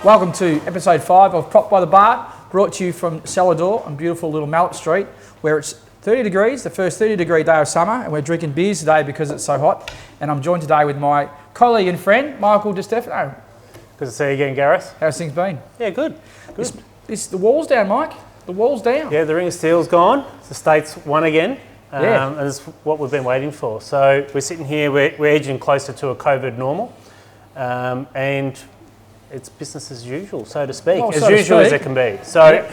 Welcome to episode 5 of Prop by the Bar, brought to you from Celador on beautiful little Mallet Street, where it's 30 degrees, the first 30-degree day of summer, and we're drinking beers today because it's so hot. And I'm joined today with my colleague and friend, Michael DiStefano. Good to see you again, Gareth. How's things been? Yeah, good. The wall's down, Mike. The wall's down. Yeah, the Ring of Steel's gone. The State's won again. Yeah. And it's what we've been waiting for. So we're sitting here, we're edging closer to a COVID normal. And it's business as usual, so to speak, as usual as it can be. So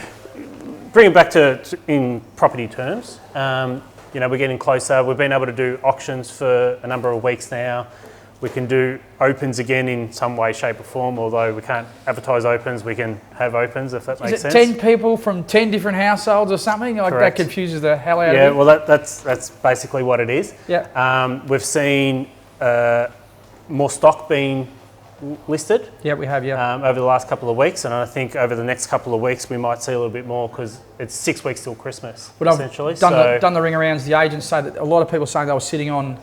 bring it back to in property terms, we're getting closer. We've been able to do auctions for a number of weeks now. We can do opens again in some way, shape or form, although we can't advertise opens, we can have opens, if that makes sense. Is it 10 people from 10 different households or something? Like Correct. That confuses the hell out of me. Yeah, well that's basically what it is. Yeah. We've seen more stock being listed. Yeah, we have, over the last couple of weeks, and I think over the next couple of weeks we might see a little bit more because it's 6 weeks till Christmas, essentially. I've done the ring arounds. The agents say that a lot of people saying they were sitting on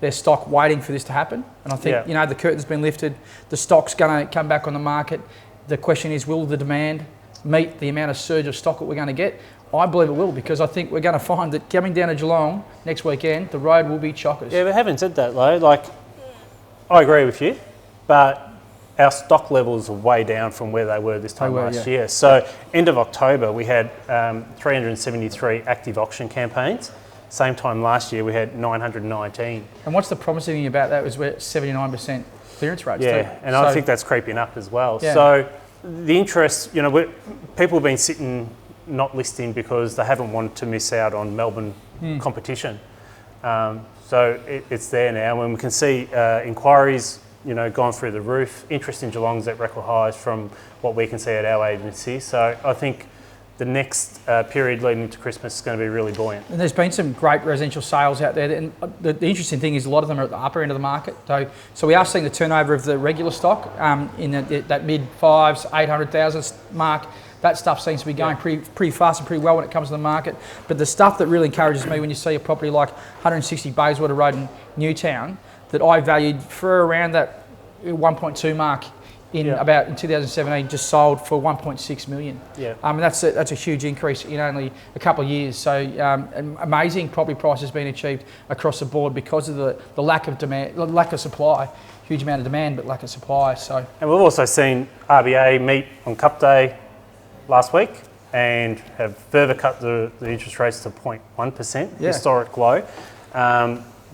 their stock waiting for this to happen, and I think the curtain's been lifted, the stock's going to come back on the market. The question is, will the demand meet the amount of surge of stock that we're going to get? I believe it will, because I think we're going to find that coming down to Geelong next weekend, the road will be chockers. Yeah, but having said that though, I agree with you, but our stock levels are way down from where they were this time last year. So end of October, we had 373 active auction campaigns. Same time last year, we had 919. And what's the promising thing about that was we're at 79% clearance rates too. And I think that's creeping up as well. Yeah. So the interest, people have been sitting not listing because they haven't wanted to miss out on Melbourne competition. So it's there now, and we can see inquiries gone through the roof. Interest in Geelong's at record highs from what we can see at our agency. So I think the next period leading into Christmas is going to be really buoyant. And there's been some great residential sales out there. And the interesting thing is a lot of them are at the upper end of the market. So we are seeing the turnover of the regular stock in that mid-5s, 800,000 mark. That stuff seems to be going pretty fast and pretty well when it comes to the market. But the stuff that really encourages me when you see a property like 160 Bayswater Road in Newtown, that I valued for around that 1.2 mark in 2017, just sold for 1.6 million. Yeah. That's a huge increase in only a couple of years. So amazing property prices being achieved across the board because of the lack of demand, lack of supply. Huge amount of demand, but lack of supply. So. And we've also seen RBA meet on Cup Day last week and have further cut the interest rates to 0.1%, historic low.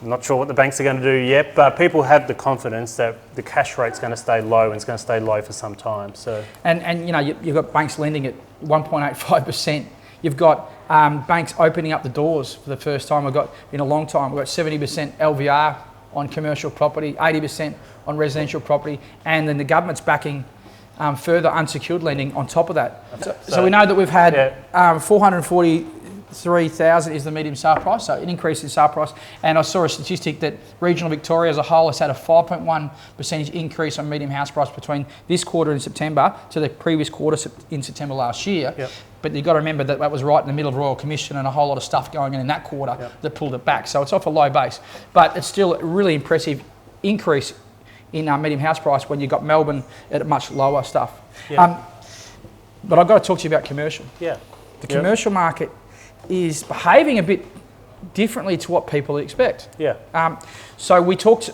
I'm not sure what the banks are going to do yet, but people have the confidence that the cash rate's going to stay low, and it's going to stay low for some time. So, and you've got banks lending at 1.85%. You've got banks opening up the doors for the first time. We've got in a long time. We've got 70% LVR on commercial property, 80% on residential property, and then the government's backing further unsecured lending on top of that. So we know that we've had 443,000 is the median sale price, so an increase in sale price. And I saw a statistic that regional Victoria as a whole has had a 5.1% increase on median house price between this quarter in September to the previous quarter in September last year. Yep. But you've got to remember that was right in the middle of Royal Commission and a whole lot of stuff going on in that quarter that pulled it back. So it's off a low base. But it's still a really impressive increase in median house price when you've got Melbourne at much lower stuff. Yep. But I've got to talk to you about commercial. Yeah. The commercial market is behaving a bit differently to what people expect. Yeah. So we talked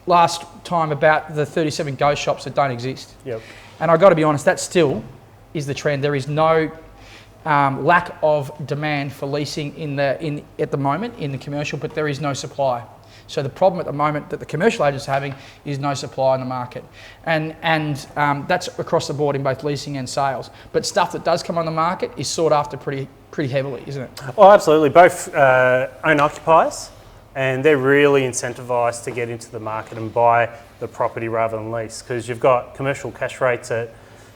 last time about the 37 ghost shops that don't exist. Yep. And I've got to be honest, that still is the trend. There is no lack of demand for leasing at the moment in the commercial, but there is no supply. So the problem at the moment that the commercial agents are having is no supply in the market. And that's across the board in both leasing and sales. But stuff that does come on the market is sought after pretty heavily, isn't it? Oh, absolutely. Both own occupiers, and they're really incentivised to get into the market and buy the property rather than lease, because you've got commercial cash rates at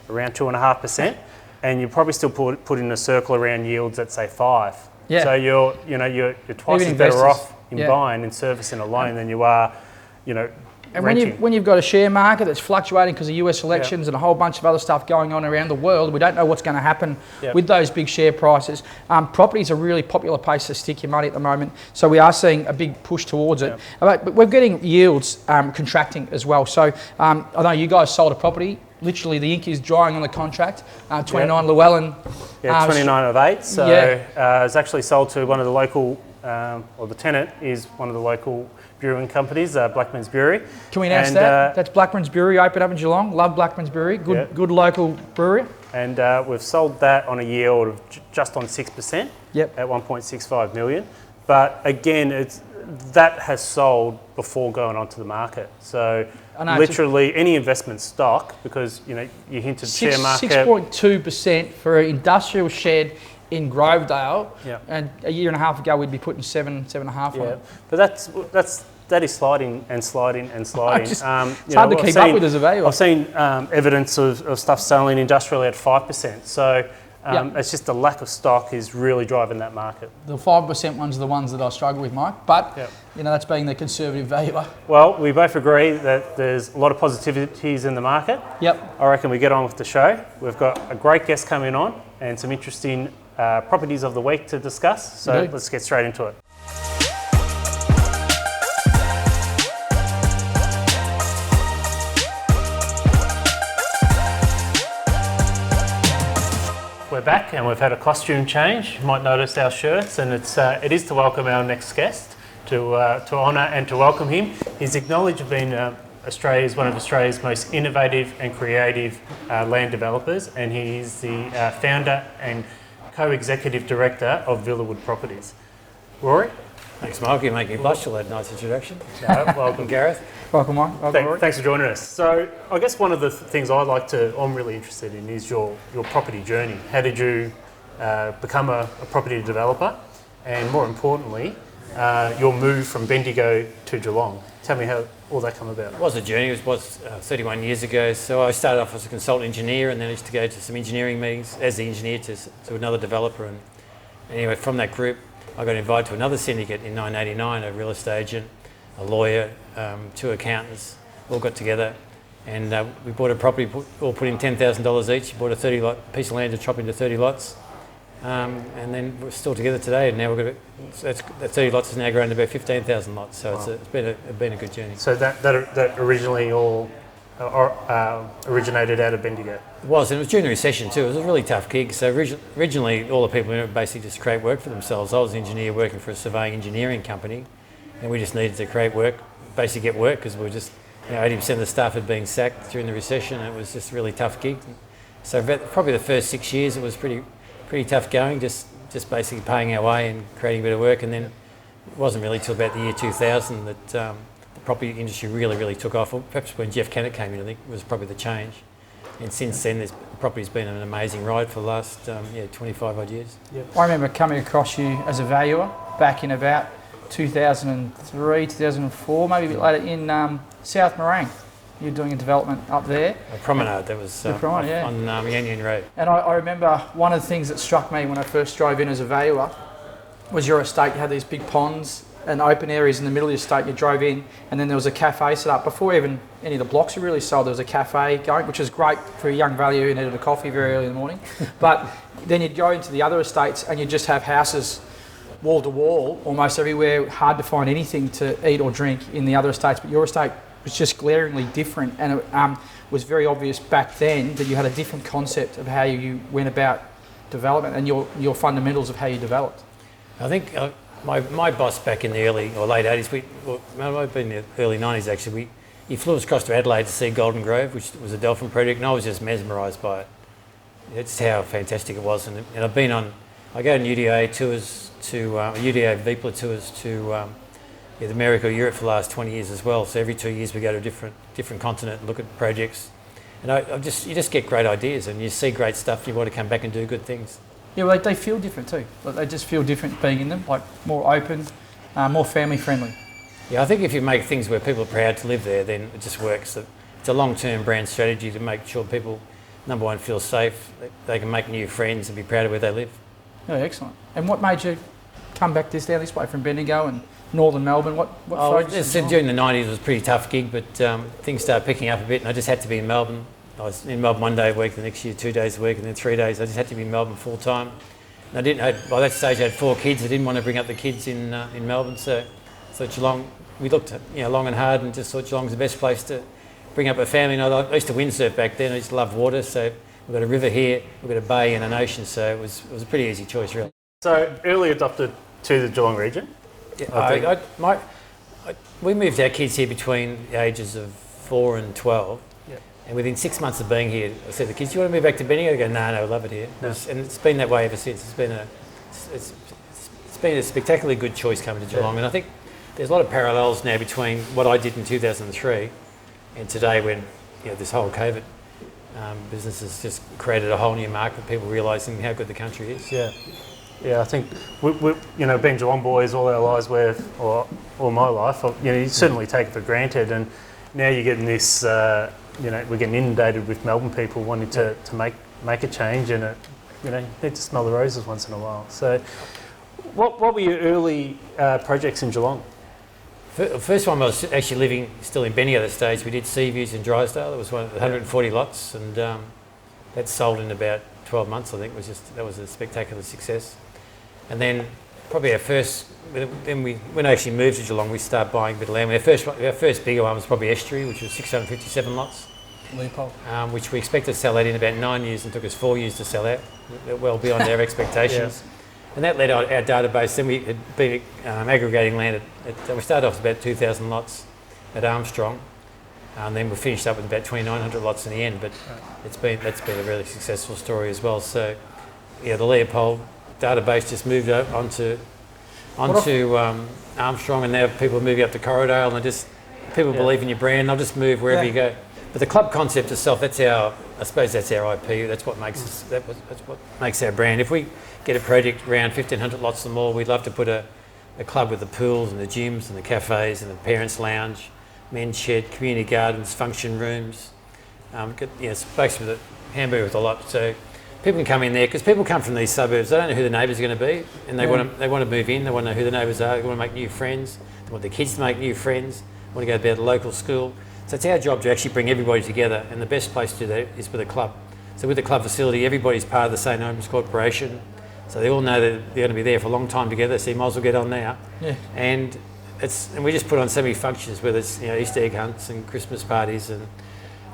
around 2.5%, and you probably still put in a circle around yields at say 5%. Yeah. So you're twice as better off in buying and servicing a loan than you are, And renting. when you've got a share market that's fluctuating because of US elections and a whole bunch of other stuff going on around the world, we don't know what's going to happen with those big share prices. Property is a really popular place to stick your money at the moment, so we are seeing a big push towards it. But we're getting yields contracting as well. So I know you guys sold a property literally the ink is drying on the contract. 29 Llewellyn. Yeah, 29 of 8. So it's actually sold to one of the local, or the tenant is one of the local brewing companies, Blackman's Brewery. Can we announce that? That's Blackman's Brewery, opened up in Geelong. Love Blackman's Brewery. Good local brewery. And we've sold that on a yield of just on 6% at 1.65 million. But again, that has sold before going onto the market. So literally any investment stock, because you hinted share market. 6.2% for an industrial shed in Grovedale, and a year and a half ago we'd be putting 7.5 on it. But that is sliding and sliding and sliding. It's hard to keep up with as a value. I've seen evidence of stuff selling industrially at 5%. So it's just the lack of stock is really driving that market. The 5% ones are the ones that I struggle with, Mike. But that's being the conservative valuer. Well, we both agree that there's a lot of positivities in the market. Yep. I reckon we get on with the show. We've got a great guest coming on and some interesting properties of the week to discuss. So let's get straight into it. We're back and we've had a costume change. You might notice our shirts, and it is to welcome our next guest, to honour and to welcome him. He's acknowledged of being one of Australia's most innovative and creative land developers, and he is the founder and co-executive director of Villawood Properties. Rory? Thanks, Mark. You make me blush for that nice introduction. Welcome, Gareth. Welcome, Mike. Thanks for joining us. So, I guess one of the things I'm really interested in is your property journey. How did you become a property developer? And more importantly, your move from Bendigo to Geelong. Tell me how all that come about. It was a journey. It was 31 years ago. So I started off as a consultant engineer, and then I used to go to some engineering meetings as the engineer to another developer. And anyway, from that group, I got invited to another syndicate in 1989, a real estate agent, a lawyer, 2 accountants, all got together, and we bought a property, all put in $10,000 each, bought a 30-lot piece of land to chop into 30 lots, and then we're still together today, and now that 30 lots has now grown to about 15,000 lots, so it's been a good journey. So that originally all originated out of Bendigo? It was, and it was during the recession too. It was a really tough gig. So originally all the people in it basically just create work for themselves. I was an engineer working for a surveying engineering company, and we just needed to create work, basically get work, because we were just, 80% of the staff had been sacked during the recession, and it was just a really tough gig. So probably the first 6 years it was pretty tough going, just basically paying our way and creating a bit of work, and then it wasn't really till about the year 2000 that the property industry really took off. Or perhaps when Jeff Kennett came in, I think was probably the change. And since then, the property's been an amazing ride for the last 25 odd years. Yep. I remember coming across you as a valuer back in about 2003, 2004, maybe a bit later, in South Morang. You're doing a development up there. A promenade, that was on Union Road. And I remember one of the things that struck me when I first drove in as a valuer was your estate. You had these big ponds and open areas in the middle of the estate. You drove in, and then there was a cafe set up. Before even any of the blocks were really sold, there was a cafe going, which is great for a young valuer who needed a coffee very early in the morning. But then you'd go into the other estates and you'd just have houses wall to wall almost everywhere. Hard to find anything to eat or drink in the other estates, but your estate was just glaringly different, and it was very obvious back then that you had a different concept of how you went about development and your fundamentals of how you developed. I think my boss back in the early or late 80s, might been in the early 90s actually, he flew us across to Adelaide to see Golden Grove, which was a Dolphin project, and I was just mesmerised by it. It's how fantastic it was, and I go on UDA tours UDA VPLA tours to the America or Europe for the last 20 years as well. So every 2 years we go to a different continent and look at projects. And you just get great ideas and you see great stuff. You want to come back and do good things. Yeah, well, they feel different too. They just feel different being in them, like more open, more family friendly. Yeah, I think if you make things where people are proud to live there, then it just works. It's a long-term brand strategy to make sure people, number one, feel safe, they can make new friends and be proud of where they live. Yeah, excellent. And what made you come back down this way from Bendigo and northern Melbourne? What during the 90s it was a pretty tough gig, but things started picking up a bit and I just had to be in Melbourne. I was in Melbourne 1 day a week, the next year 2 days a week, and then 3 days. I just had to be in Melbourne full time. And by that stage I had 4 kids. I didn't want to bring up the kids in Melbourne, so Geelong, we looked at, long and hard and just thought Geelong's the best place to bring up a family. I used to windsurf back then. I used to love water, so we've got a river here, we've got a bay and an ocean, so it was a pretty easy choice, really. So early adopted to the Geelong region? Yeah, we moved our kids here between the ages of 4 and 12. Yep. And within 6 months of being here, I said to the kids, "Do you want to move back to Bendigo?" They go, "No, I love it here." No. And it's been that way ever since. It's been a spectacularly good choice coming to Geelong. Yeah. And I think there's a lot of parallels now between what I did in 2003 and today, when this whole COVID business has just created a whole new market, people realising how good the country is. Yeah, I think we being Geelong boys all our lives, or all my life, you certainly take it for granted, and now you're getting this, we're getting inundated with Melbourne people wanting to make a change, and you need to smell the roses once in a while. So, what were your early projects in Geelong? The first one, I was actually living still in Bendigo at that stage. We did Seaviews in Drysdale. It was one of the 140 lots, and that sold in about 12 months, I think. That was a spectacular success. And then probably when I actually moved to Geelong, we started buying a bit of land. Our first bigger one was probably Estuary, which was 657 lots. Leopold. Which we expected to sell out in about 9 years, and took us 4 years to sell out, well beyond our expectations. Yeah. And that led our database. Then we had been aggregating land we started off with about 2,000 lots at Armstrong, and then we finished up with about 2,900 lots in the end. But that's been a really successful story as well. So, the Leopold database just moved onto Armstrong, and now people are moving up to Corriedale, and people believe in your brand. They'll just move wherever you go. But the club concept itself, I suppose that's our IP. That's what makes us. That's what makes our brand. If we get a project around 1,500 lots or more, we'd love to put a club with the pools and the gyms and the cafes and the parents' lounge, men's shed, community gardens, function rooms. Space with a hamburger with a lot. So people can come in there, because people come from these suburbs. They don't know who the neighbours are going to be, and they want to move in. They want to know who the neighbours are. They want to make new friends. They want their kids to make new friends. They want to go to the local school. So it's our job to actually bring everybody together, and the best place to do that is with a club. So with the club facility, everybody's part of the St Holmes Corporation, so they all know that they're going to be there for a long time together, so you might as well get on now. Yeah. And we just put on so many functions, whether it's Easter egg hunts and Christmas parties and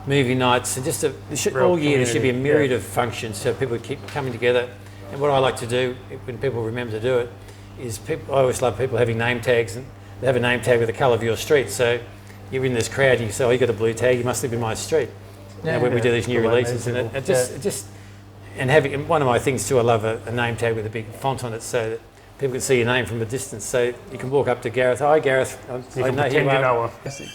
movie nights, and all year there should be a myriad of functions, so people keep coming together. And what I like to do when people remember to do it is I always love people having name tags, and they have a name tag with the colour of your street. So you're in this crowd and you say, "Oh, you got a blue tag, you must live in my street." When we do these new releases, and one of my things too, I love a name tag with a big font on it, so that people can see your name from a distance. So you can walk up to Gareth. "Hi, Gareth." You can pretend you know him.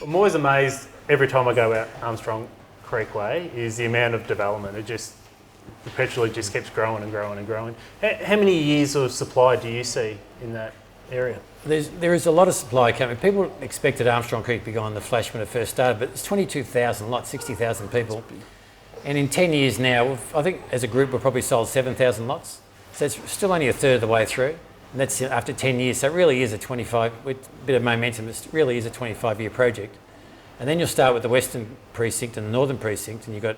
I'm always amazed every time I go out Armstrong Creek Way is the amount of development. It just perpetually just keeps growing and growing and growing. How many years of supply do you see in that area? There is a lot of supply coming. People expected Armstrong Creek to be gone the flash when it first started, but it's 22,000 lots, 60,000 people. And in 10 years now, I think as a group we've probably sold 7,000 lots. So it's still only a third of the way through. And that's after 10 years. So it really is with a bit of momentum, it really is a 25-year project. And then you'll start with the Western Precinct and the Northern Precinct, and you've got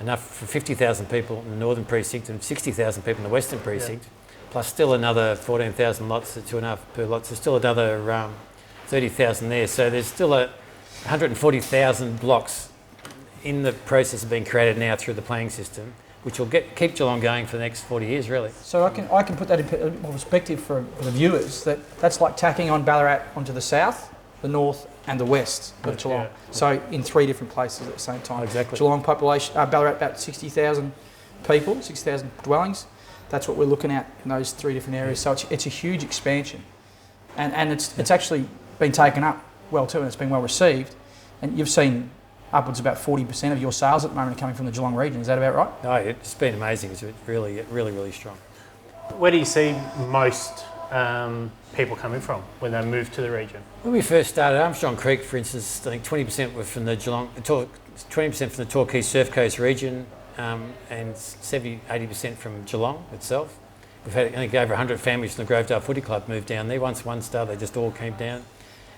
enough for 50,000 people in the Northern Precinct and 60,000 people in the Western Precinct. Plus still another 14,000 lots at 2.5 per lot, so still another 30,000 there. So there's still 140,000 blocks in the process of being created now through the planning system, which will keep Geelong going for the next 40 years, really. So I can put that in perspective for the viewers, that's like tacking on Ballarat onto the south, the north and the west of Geelong. Yeah. So in 3 different places at the same time. Exactly. Geelong population, Ballarat about 60,000 people, 60,000 dwellings. That's what we're looking at in those 3 different areas. So it's a huge expansion, and it's actually been taken up well too, and it's been well received. And you've seen upwards of about 40% of your sales at the moment are coming from the Geelong region. Is that about right? No, it's been amazing. It's really, really, really strong. Where do you see most people coming from when they move to the region? When we first started Armstrong Creek, for instance, I think 20% were from the 20% from the Torquay Surf Coast region, and 70-80% from Geelong itself. We've had only over 100 families from the Grovedale Footy Club moved down there. Once one started, they just all came down.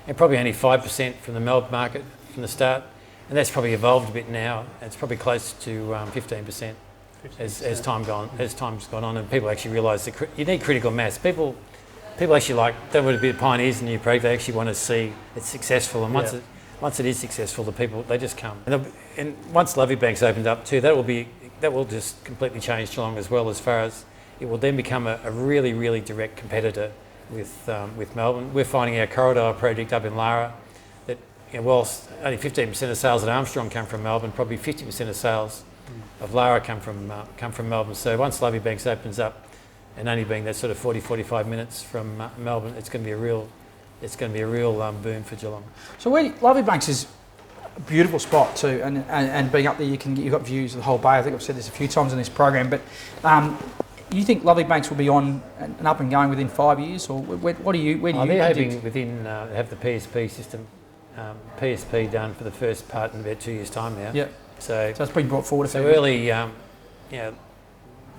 And probably only 5% from the Melbourne market from the start. And that's probably evolved a bit now. It's probably close to 15% as time's gone on, and people actually realise that you need critical mass. People actually don't want to be the pioneers in a new project. They actually want to see it successful. And once once it is successful, the people, they just come. And once Lovey Bank's opened up too, that will just completely change Geelong as well, as far as it will then become a really, really direct competitor with Melbourne. We're finding our Corridor project up in Lara that, whilst only 15% of sales at Armstrong come from Melbourne, probably 50% of sales of Lara come from Melbourne. So once Lovey Banks opens up, and only being that sort of 40-45 minutes from Melbourne, it's going to be a real boom for Geelong. So Lovey Banks is a beautiful spot too, and being up there, you've got views of the whole bay. I think I've said this a few times in this program, but you think Lovey Banks will be on and up and going within 5 years, or where do you? They're hoping within have the PSP system, PSP done for the first part in about 2 years' time now. Yeah. So it's been brought forward. So early,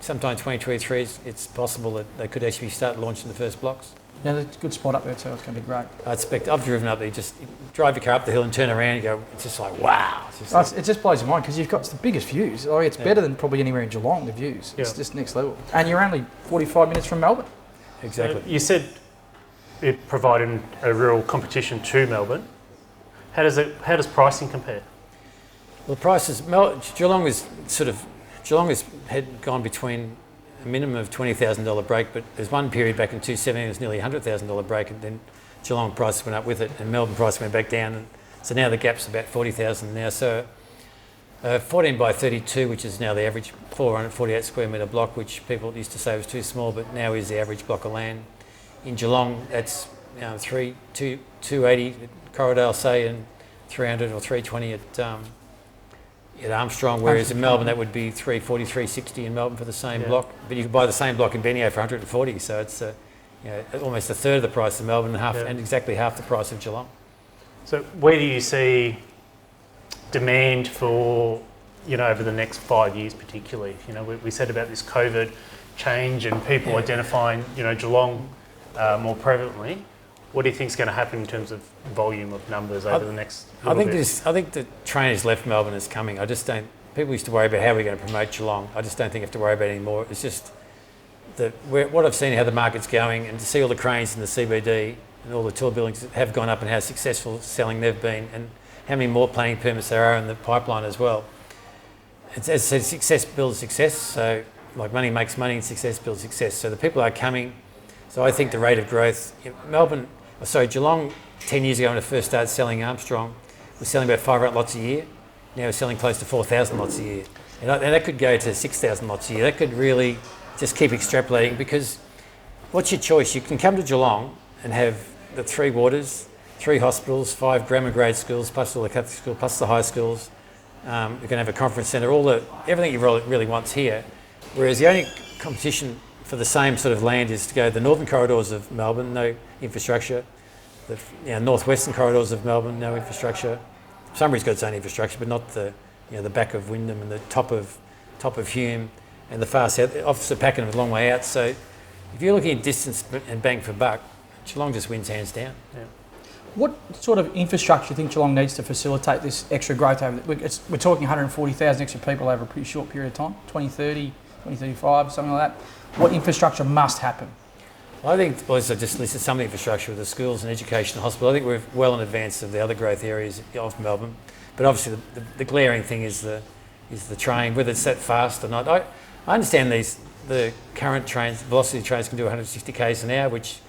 sometime 2023, it's possible that they could actually start launching the first blocks. Yeah, there's a good spot up there too. It's going to be great. I've driven up there. Just drive your car up the hill and turn around. And go. It's just like wow. It just blows your mind because you've got the biggest views. It's better than probably anywhere in Geelong. The views. It's just next level. And you're only 45 minutes from Melbourne. Exactly. You said it provided a real competition to Melbourne. How does pricing compare? Well, the prices. Geelong had gone between a minimum of $20,000 break, but there's one period back in 2017 it was nearly $100,000 break, and then Geelong prices went up with it, and Melbourne prices went back down, and so now the gap's about 40,000 now. So 14 by 32, which is now the average 448 square metre block, which people used to say was too small, but now is the average block of land. In Geelong, that's 280 at Corridor, say, and 300 or 320 at Armstrong, whereas in Melbourne that would be 340, 360 in Melbourne for the same block. But you could buy the same block in Bendigo for 140, so it's almost a third of the price of Melbourne and exactly half the price of Geelong. So where do you see demand for, over the next 5 years particularly? We said about this COVID change and people identifying, Geelong more prevalently. What do you think is going to happen in terms of volume of numbers over the next little bit? I think the train has left Melbourne is coming. I just don't. People used to worry about how we're going to promote Geelong. I just don't think you have to worry about it anymore. It's just what I've seen, how the market's going, and to see all the cranes in the CBD and all the tall buildings that have gone up and how successful selling they've been, and how many more planning permits there are in the pipeline as well. As I said, success builds success. So like money makes money and success builds success. So the people are coming. So I think the rate of growth, Geelong 10 years ago when I first started selling Armstrong was selling about 500 lots a year. Now we're selling close to 4,000 lots a year. And that could go to 6,000 lots a year. That could really just keep extrapolating, because what's your choice? You can come to Geelong and have the 3 waters, 3 hospitals, 5 grammar grade schools, plus all the Catholic schools, plus the high schools. You can have a conference centre, everything you really want's here. Whereas the only competition for the same sort of land is to go the northern corridors of Melbourne, no infrastructure. The northwestern corridors of Melbourne, no infrastructure. Sunbury's got its own infrastructure, but not the back of Wyndham and the top of Hume and the far south. Officer Pakenham is a long way out. So if you're looking at distance and bang for buck, Geelong just wins hands down. Yeah. What sort of infrastructure do you think Geelong needs to facilitate this extra growth we're talking 140,000 extra people over a pretty short period of time, 2030, 2035, something like that. What infrastructure must happen? I think, I just listed some of the infrastructure with the schools and education and hospital. I think we're well in advance of the other growth areas of Melbourne. But obviously the glaring thing is the train, whether it's that fast or not. I understand the current trains, velocity trains can do 160 k's an hour, which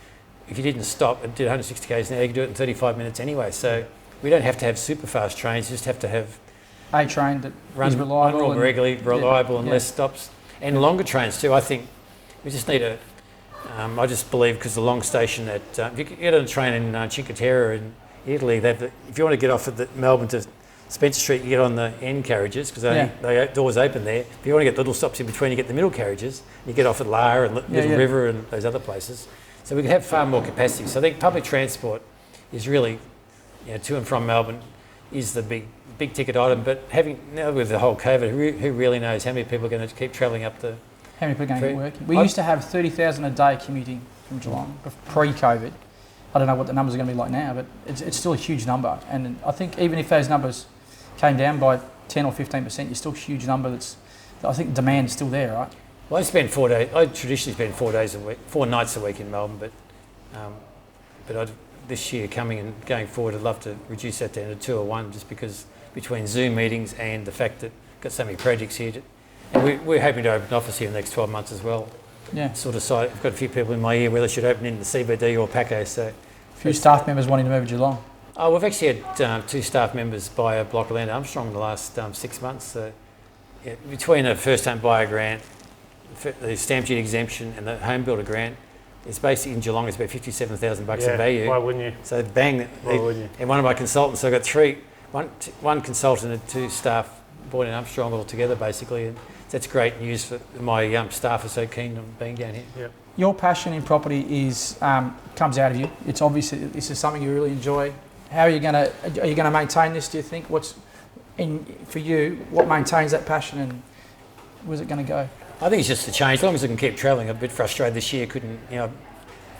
if you didn't stop and did 160 k's an hour, you could do it in 35 minutes anyway. So we don't have to have super fast trains, you just have to have a train that is reliable. Run regularly, reliable and less stops. And longer trains too. I think we just need I just believe, because the long station if you get on a train in Cinque Terre in Italy, if you want to get off at Melbourne to Spencer Street, you get on the end carriages, because the doors open there. If you want to get little stops in between, you get the middle carriages. You get off at Lara and Little River and those other places. So we can have far more capacity. So I think public transport is really, to and from Melbourne, is the big ticket item. But now with the whole COVID, who really knows how many people are going to keep travelling up the... How many people are going to get working? We used to have 30,000 a day commuting from Geelong pre-COVID. I don't know what the numbers are going to be like now, but it's still a huge number. And I think even if those numbers came down by 10 or 15%, you're still a huge number. I think demand's still there, right? Well, I traditionally spend 4 nights a week in Melbourne, but this year coming and going forward, I'd love to reduce that down to 2 or 1, just because between Zoom meetings and the fact that we've got so many projects here. And we're hoping to open an office here in the next 12 months as well. Yeah. Sort of site. I've got a few people in my ear whether they should open in the CBD or Paco. So, A few staff members wanting to move to Geelong. oh, we've actually had 2 staff members buy a block of land at Armstrong in the last 6 months. So, yeah, between a first home buyer grant, the stamp duty exemption, and the home builder grant, it's basically in Geelong. It's about $57,000 in value. Why wouldn't you? So bang! Why wouldn't you? And one of my consultants, so I've got one consultant and 2 staff bought in Armstrong all together, basically. And that's great news for my staff are so keen on being down here. Yep. Your passion in property is comes out of you. It's obvious that this is something you really enjoy. How are you going to maintain this? Do you think for you? What maintains that passion, and where's it going to go? I think it's just a change. As long as I can keep travelling, I'm a bit frustrated this year. I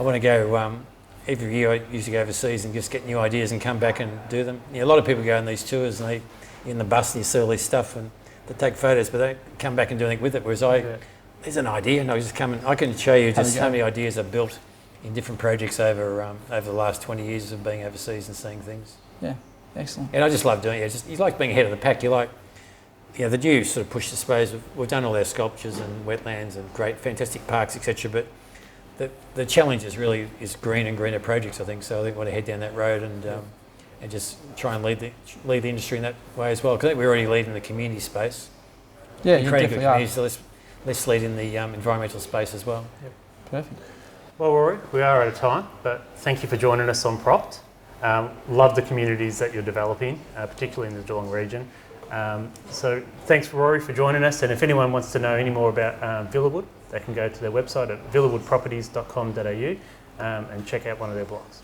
want to go. Every year I used to go overseas and just get new ideas and come back and do them. A lot of people go on these tours and in the bus and you see all this stuff and they take photos, but they don't come back and do anything with it. Whereas there's an idea, and I just come and I can show you just how many ideas I've built in different projects over the last 20 years of being overseas and seeing things. Yeah, excellent. And I just love doing it. You like being ahead of the pack. You like, the new sort of push the space. We've done all our sculptures and wetlands and great, fantastic parks, etc. But the challenge is green and greener projects, I think. So I think we want to head down that road and just try and lead the industry in that way as well. Because I think we're already leading the community space. Yeah, you creating definitely a community, so let's lead in the environmental space as well. Yep. Perfect. Well, Rory, we are out of time, but thank you for joining us on Propped. Love the communities that you're developing, particularly in the Geelong region. So thanks, Rory, for joining us. And if anyone wants to know any more about Villawood, they can go to their website at villawoodproperties.com.au and check out one of their blogs.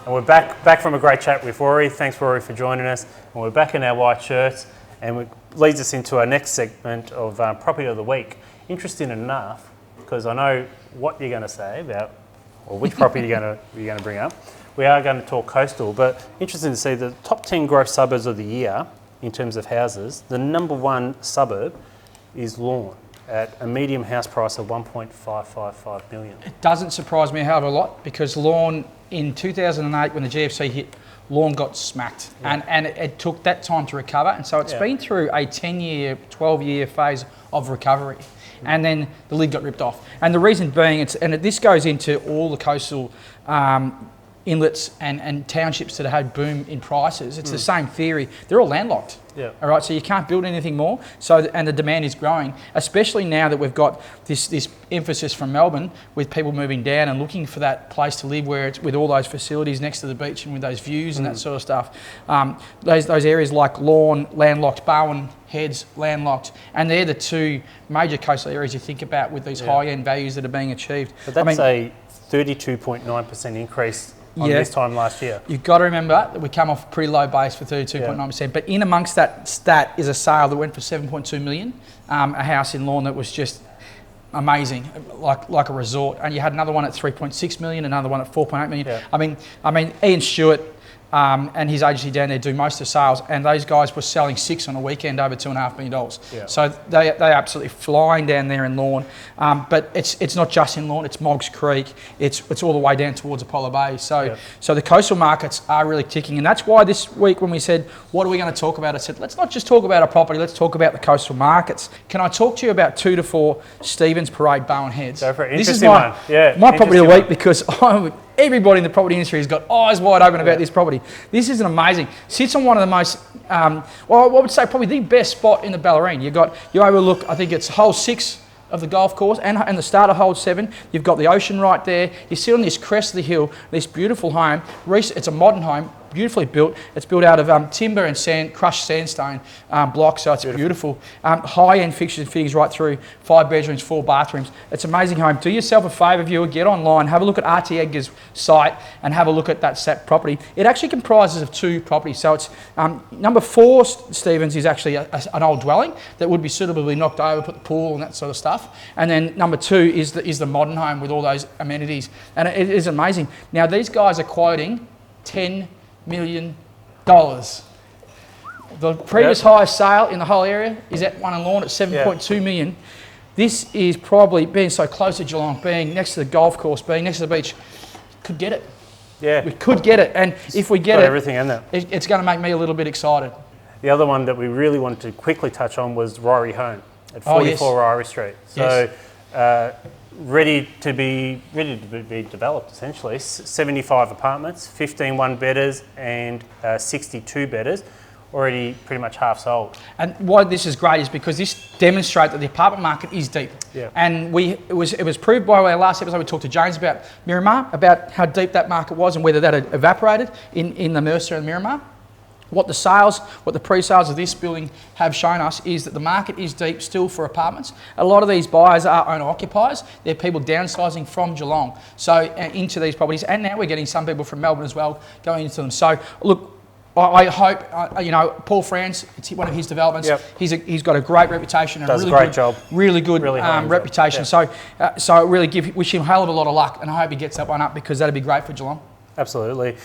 And we're back from a great chat with Rory. Thanks, Rory, for joining us. And we're back in our white shirts, and it leads us into our next segment of Property of the Week. Interesting enough, because I know what you're going to say about, or which property you're going to bring up. We are going to talk coastal, but interesting to see the top 10 growth suburbs of the year in terms of houses. The number 1 suburb is Lorne, at a medium house price of $1.555 million. It doesn't surprise me a hell of a lot, because Lorne, in 2008, when the GFC hit, Lorne got smacked, and it took that time to recover, and so it's been through a 10-year, 12-year phase of recovery, and then the lid got ripped off. And the reason being, this goes into all the coastal inlets and townships that had boom in prices. It's the same theory. They're all landlocked. Yeah. All right, so you can't build anything more. And the demand is growing, especially now that we've got this emphasis from Melbourne with people moving down and looking for that place to live where it's with all those facilities next to the beach and with those views and that sort of stuff. Those areas like Lorne, landlocked, Barwon Heads, landlocked, and they're the 2 major coastal areas you think about with these high-end values that are being achieved. But that's a 32.9% increase on this time last year. You've got to remember that we come off a pretty low base for 32.9%, but in amongst that stat is a sale that went for $7.2 million, a house in Lorne that was just amazing, like a resort, and you had another one at $3.6 million, another one at $4.8 million. Yeah. I mean, Ian Stewart and his agency down there do most of the sales, and those guys were selling 6 on a weekend over $2.5 million. Yeah. So they're absolutely flying down there in Lorne. But it's not just in Lorne; it's Moggs Creek. It's all the way down towards Apollo Bay. So the coastal markets are really ticking, and that's why this week when we said what are we going to talk about, I said let's not just talk about a property, let's talk about the coastal markets. Can I talk to you about 2 to 4 Stevens Parade, Barwon Heads? Go for it. This is my property of the week because everybody in the property industry has got eyes wide open about this property. This is an amazing. Sits on one of the most, I would say probably the best spot in the Bellarine. You overlook, I think it's hole 6 of the golf course and the start of hole 7. You've got the ocean right there. You sit on this crest of the hill, this beautiful home. It's a modern home, beautifully built. It's built out of timber and crushed sandstone blocks, so it's beautiful. High-end fixtures and fittings right through, 5 bedrooms, 4 bathrooms. It's an amazing home. Do yourself a favour, viewer, get online, have a look at RT Edgar's site and have a look at that property. It actually comprises of 2 properties. So it's number 4, Stevens, is actually an old dwelling that would be suitably knocked over, put the pool and that sort of stuff. And then number 2 is the modern home with all those amenities. And it is amazing. Now, these guys are quoting $10 million. The previous highest sale in the whole area is at One and Lawn at 7.2 million. This is probably, being so close to Geelong, being next to the golf course, being next to the beach, could get it. Yeah. We could get it, and if we get it, everything in there. It's going to make me a little bit excited. The other one that we really wanted to quickly touch on was Rory Home at 44 Rory Street. So ready to be developed essentially. 75 apartments, 15 one-bedders and 62 bedders. Already pretty much half sold. And why this is great is because this demonstrates that the apartment market is deep. Yeah. And it was proved by our last episode. We talked to James about Miramar, about how deep that market was and whether that had evaporated in the Mercer and Miramar. What the pre-sales of this building have shown us is that the market is deep still for apartments. A lot of these buyers are owner-occupiers. They're people downsizing from Geelong into these properties. And now we're getting some people from Melbourne as well going into them. So look, I hope, Paul Franz, it's one of his developments. Yep. He's got a great reputation. Does a great job. Really good Really reputation. Job. Yeah. So I really wish him a hell of a lot of luck, and I hope he gets that one up because that'd be great for Geelong. Absolutely.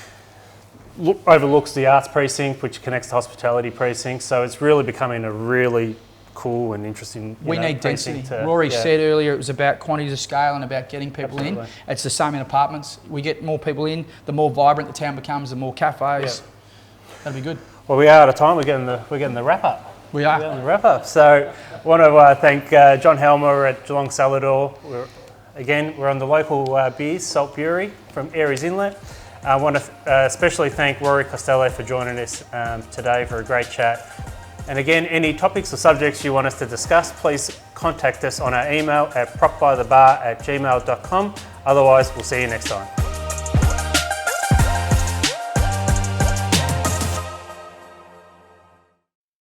Overlooks the arts precinct, which connects the hospitality precinct. So it's really becoming a really cool and interesting. We need density. Rory said earlier it was about quantities of scale and about getting people in. It's the same in apartments. We get more people in, the more vibrant the town becomes, the more cafes. Yeah. That'd be good. Well, we are out of time. We're getting the wrap up. We are. We're getting the wrap up. So I want to thank John Helmer at Geelong Salador. We're on the local beers, Salt Brewery from Aries Inlet. I want to especially thank Rory Costello for joining us today for a great chat. And again, any topics or subjects you want us to discuss, please contact us on our email at propbythebar@gmail.com. Otherwise, we'll see you next time.